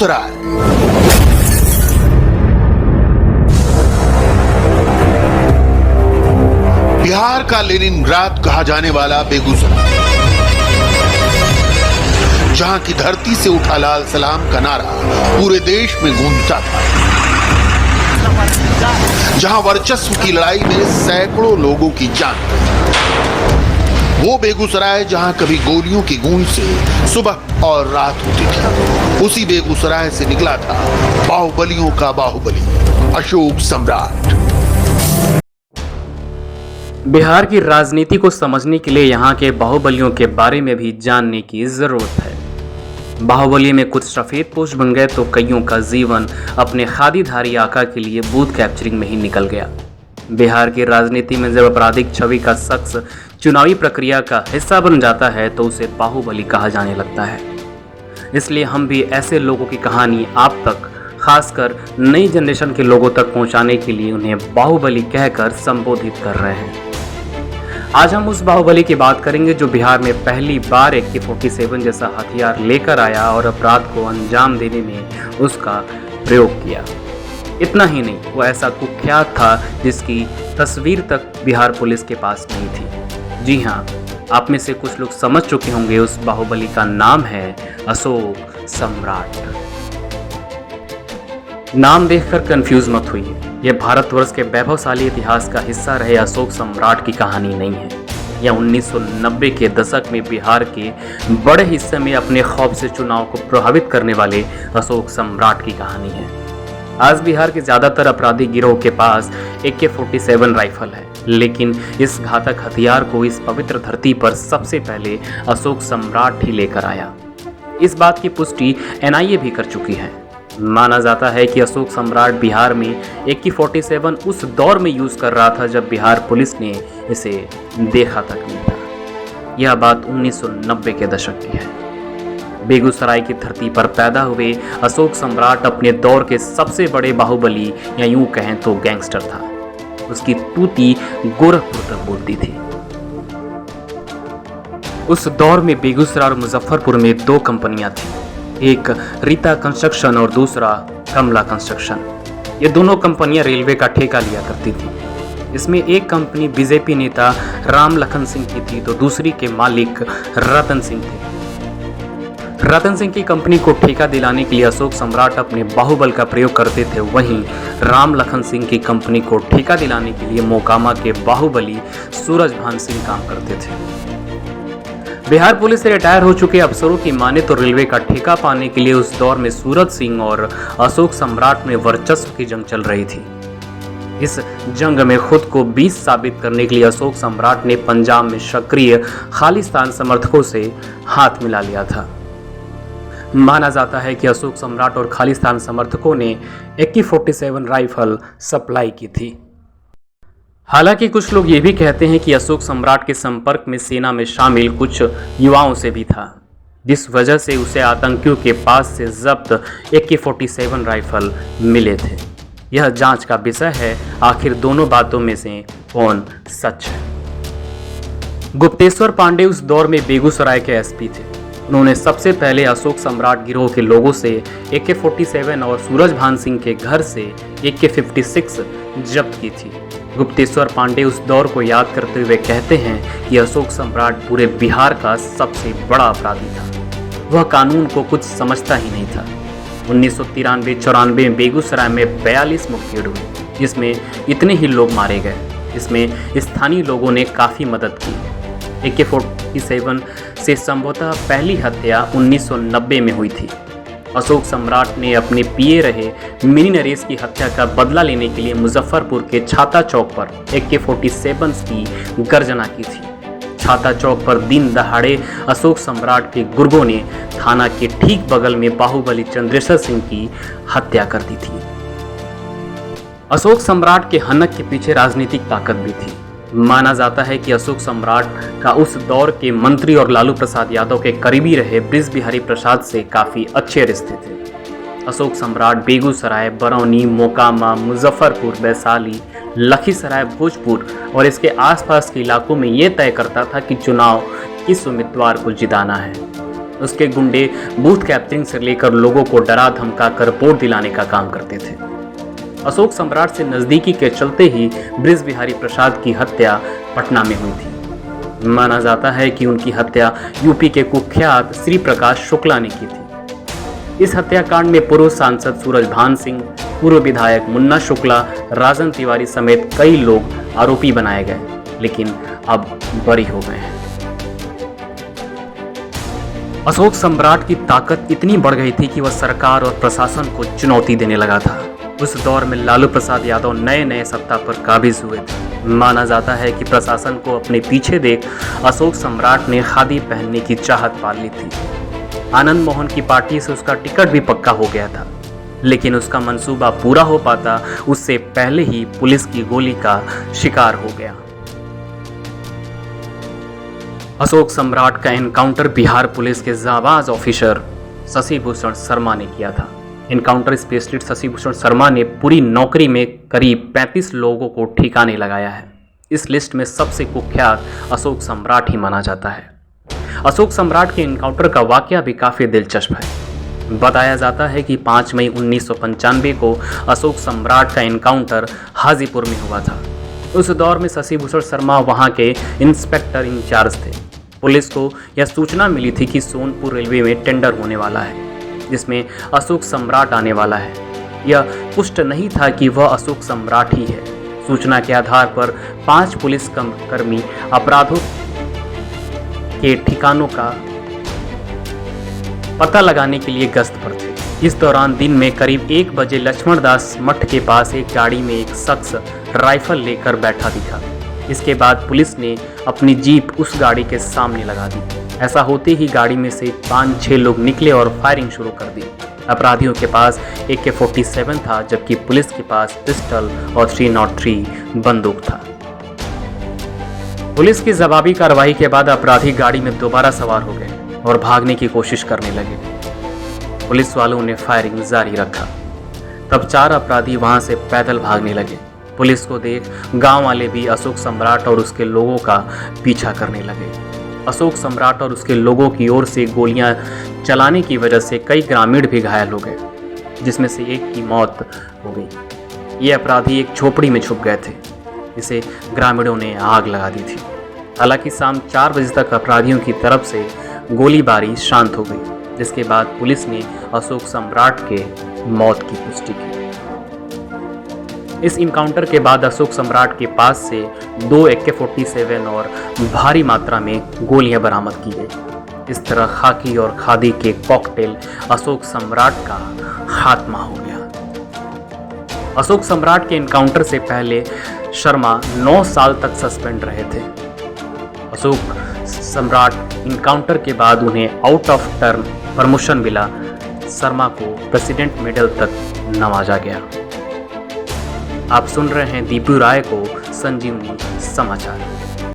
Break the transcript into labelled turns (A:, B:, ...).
A: बेगूसराय। बिहार का लेनिनग्राद कहा जाने वाला बेगूसराय, जहां की धरती से उठा लाल सलाम का नारा पूरे देश में गूंजता था, जहां वर्चस्व की लड़ाई में सैकड़ों लोगों की जान, वो बेगूसराय जहां कभी गोलियों की गूंज से सुबह और रात होती थी, उसी बेगूसराय से निकला था बाहुबलियों का बाहुबली अशोक सम्राट।
B: बिहार की राजनीति को समझने के लिए यहाँ के बाहुबलियों के बारे में भी जानने की जरूरत है। बाहुबली में कुछ सफेद पोश बन गए तो कईयों का जीवन अपने खादीधारी आका के लिए बूथ कैप्चरिंग में ही निकल गया। बिहार की राजनीति में जब आपराधिक छवि का शख्स चुनावी प्रक्रिया का हिस्सा बन जाता है तो उसे बाहुबली कहा जाने लगता है। इसलिए हम भी ऐसे लोगों की कहानी आप तक, खासकर नई जनरेशन के लोगों तक पहुंचाने के लिए उन्हें बाहुबली कहकर संबोधित कर रहे हैं। आज हम उस बाहुबली की बात करेंगे जो बिहार में पहली बार AK-47 जैसा हथियार लेकर आया और अपराध को अंजाम देने में उसका प्रयोग किया। इतना ही नहीं, वो ऐसा कुख्यात था जिसकी तस्वीर तक बिहार पुलिस के पास नहीं थी। जी हाँ, आप में से कुछ लोग समझ चुके होंगे उस बाहुबली का नाम है अशोक सम्राट। नाम देखकर कंफ्यूज मत हुई, यह भारतवर्ष के वैभवशाली इतिहास का हिस्सा रहे अशोक सम्राट की कहानी नहीं है। यह 1990 के दशक में बिहार के बड़े हिस्से में अपने खौफ से चुनाव को प्रभावित करने वाले अशोक सम्राट की कहानी है। आज बिहार के ज्यादातर अपराधी गिरोह के पास AK-47 राइफल है, लेकिन इस घातक हथियार को इस पवित्र धरती पर सबसे पहले अशोक सम्राट ही लेकर आया। इस बात की पुष्टि NIA भी कर चुकी है। माना जाता है कि अशोक सम्राट बिहार में AK-47 उस दौर में यूज कर रहा था जब बिहार पुलिस ने इसे देखा तक नहीं था। यह बात 1990 के दशक की है। बेगूसराय की धरती पर पैदा हुए अशोक सम्राट अपने दौर के सबसे बड़े बाहुबली या यूं कहें तो गैंगस्टर था। उसकी तूती गोरखपुर तक बोलती थी। उस दौर में बेगूसराय और मुजफ्फरपुर में दो कंपनियां थीं, एक रीता कंस्ट्रक्शन और दूसरा कमला कंस्ट्रक्शन। ये दोनों कंपनियां रेलवे का ठेका लिया करती थी। इसमें एक कंपनी बीजेपी नेता राम लखन सिंह की थी तो दूसरी के मालिक रतन सिंह थे। रतन सिंह की कंपनी को ठेका दिलाने के लिए अशोक सम्राट अपने बाहुबल का प्रयोग करते थे, वहीं राम लखन सिंह की कंपनी को ठेका दिलाने के लिए मोकामा के बाहुबली सूरजभान सिंह काम करते थे। बिहार पुलिस से रिटायर हो चुके अफसरों की माने तो रेलवे का ठेका पाने के लिए उस दौर में सूरज सिंह और अशोक सम्राट में वर्चस्व की जंग चल रही थी। इस जंग में खुद को 20 साबित करने के लिए अशोक सम्राट ने पंजाब में सक्रिय खालिस्तान समर्थकों से हाथ मिला लिया था। माना जाता है कि अशोक सम्राट और खालिस्तान समर्थकों ने AK-47 राइफल सप्लाई की थी। हालांकि कुछ लोग ये भी कहते हैं कि अशोक सम्राट के संपर्क में सेना में शामिल कुछ युवाओं से भी था, जिस वजह से उसे आतंकियों के पास से जब्त AK-47 राइफल मिले थे। यह जांच का विषय है, आखिर दोनों बातों में से कौन सच है। गुप्तेश्वर पांडे उस दौर में बेगूसराय के SP थे। उन्होंने सबसे पहले अशोक सम्राट गिरोह के लोगों से AK-47 और सूरजभान सिंह के घर से AK-56 जब्त की थी। गुप्तेश्वर पांडे उस दौर को याद करते हुए कहते हैं कि अशोक सम्राट पूरे बिहार का सबसे बड़ा अपराधी था। वह कानून को कुछ समझता ही नहीं था। 1993-94 में बेगूसराय में 42 मुठभेड़ हुई, जिसमें इतने ही लोग मारे गए। इसमें स्थानीय लोगों ने काफ़ी मदद की। AK-47 से संभवतः पहली हत्या 1990 में हुई थी। अशोक सम्राट ने अपने पिए रहे मिनी नरेश की हत्या का बदला लेने के लिए मुजफ्फरपुर के छाता चौक पर AK-47 की गर्जना की थी। छाता चौक पर दिन दहाड़े अशोक सम्राट के गुर्गों ने थाना के ठीक बगल में बाहुबली चंद्रेश्वर सिंह की हत्या कर दी थी। अशोक सम्राट के हनक के पीछे राजनीतिक ताकत भी थी। माना जाता है कि अशोक सम्राट का उस दौर के मंत्री और लालू प्रसाद यादव के करीबी रहे बृज बिहारी प्रसाद से काफी अच्छे रिश्ते थे। अशोक सम्राट बेगूसराय, बरौनी, मोकामा, मुजफ्फरपुर, वैशाली, लखीसराय, भोजपुर और इसके आसपास के इलाकों में यह तय करता था कि चुनाव किस उम्मीदवार को जिताना है। उसके गुंडे बूथ कैप्चरिंग से लेकर लोगों को डरा धमका कर रिपोर्ट दिलाने का काम करते थे। अशोक सम्राट से नजदीकी के चलते ही बृज बिहारी प्रसाद की हत्या पटना में हुई थी। माना जाता है कि उनकी हत्या यूपी के कुख्यात श्री प्रकाश शुक्ला ने की थी। इस हत्याकांड में पूर्व सांसद सूरजभान सिंह, पूर्व विधायक मुन्ना शुक्ला, राजन तिवारी समेत कई लोग आरोपी बनाए गए, लेकिन अब बरी हो गए हैं। अशोक सम्राट की ताकत इतनी बढ़ गई थी कि वह सरकार और प्रशासन को चुनौती देने लगा था। उस दौर में लालू प्रसाद यादव नए नए सत्ता पर काबिज हुए थे। माना जाता है कि प्रशासन को अपने पीछे देख अशोक सम्राट ने खादी पहनने की चाहत पाल ली थी। आनंद मोहन की पार्टी से उसका टिकट भी पक्का हो गया था, लेकिन उसका मंसूबा पूरा हो पाता उससे पहले ही पुलिस की गोली का शिकार हो गया। अशोक सम्राट का एनकाउंटर बिहार पुलिस के जाबाज ऑफिसर शशि भूषण शर्मा ने किया था। एनकाउंटर स्पेशलिस्ट शशि भूषण शर्मा ने पूरी नौकरी में करीब 35 लोगों को ठिकाने लगाया है। इस लिस्ट में सबसे कुख्यात अशोक सम्राट ही माना जाता है। अशोक सम्राट के एनकाउंटर का वाकया भी काफ़ी दिलचस्प है। बताया जाता है कि 5 मई 1995 को अशोक सम्राट का एनकाउंटर हाजीपुर में हुआ था। उस दौर में शशि भूषण शर्मा वहां के इंस्पेक्टर इंचार्ज थे। पुलिस को यह सूचना मिली थी कि सोनपुर रेलवे में टेंडर होने वाला है, जिसमें अशोक सम्राट आने वाला है। यह पुष्ट नहीं था कि वह अशोक सम्राट ही है। सूचना के आधार पर 5 पुलिस कर्मी अपराधों के ठिकानों का पता लगाने के लिए गश्त पर थे। इस दौरान दिन में करीब 1 बजे लक्ष्मण दास मठ के पास एक गाड़ी में एक शख्स राइफल लेकर बैठा दिखा। इसके बाद पुलिस ने अपनी जीप उस गाड़ी के सामने लगा दी। ऐसा होते ही गाड़ी में से 5-6 लोग निकले और फायरिंग शुरू कर दी। अपराधियों के पास AK-47 था, जबकि पुलिस के पास पिस्टल और 303 बंदूक था। पुलिस की जवाबी कार्रवाई के बाद अपराधी गाड़ी में दोबारा सवार हो गए और भागने की कोशिश करने लगे। पुलिस वालों ने फायरिंग जारी रखा। तब 4 अपराधी वहां से पैदल भागने लगे। पुलिस को देख गांव वाले भी अशोक सम्राट और उसके लोगों का पीछा करने लगे। अशोक सम्राट और उसके लोगों की ओर से गोलियां चलाने की वजह से कई ग्रामीण भी घायल हो गए, जिसमें से एक की मौत हो गई। ये अपराधी एक झोपड़ी में छुप गए थे, जिसे ग्रामीणों ने आग लगा दी थी। हालांकि शाम 4 बजे तक अपराधियों की तरफ से गोलीबारी शांत हो गई, जिसके बाद पुलिस ने अशोक सम्राट के मौत की पुष्टि की। इस इनकाउंटर के बाद अशोक सम्राट के पास से 2 AK-47 और भारी मात्रा में गोलियां बरामद की गई। इस तरह खाकी और खादी के कॉकटेल अशोक सम्राट का खात्मा हो गया। अशोक सम्राट के इनकाउंटर से पहले शर्मा 9 साल तक सस्पेंड रहे थे। अशोक सम्राट इनकाउंटर के बाद उन्हें आउट ऑफ टर्म प्रमोशन मिला। शर्मा को प्रेसिडेंट मेडल तक नवाजा गया। आप सुन रहे हैं दीपू राय को संजीवनी समाचार।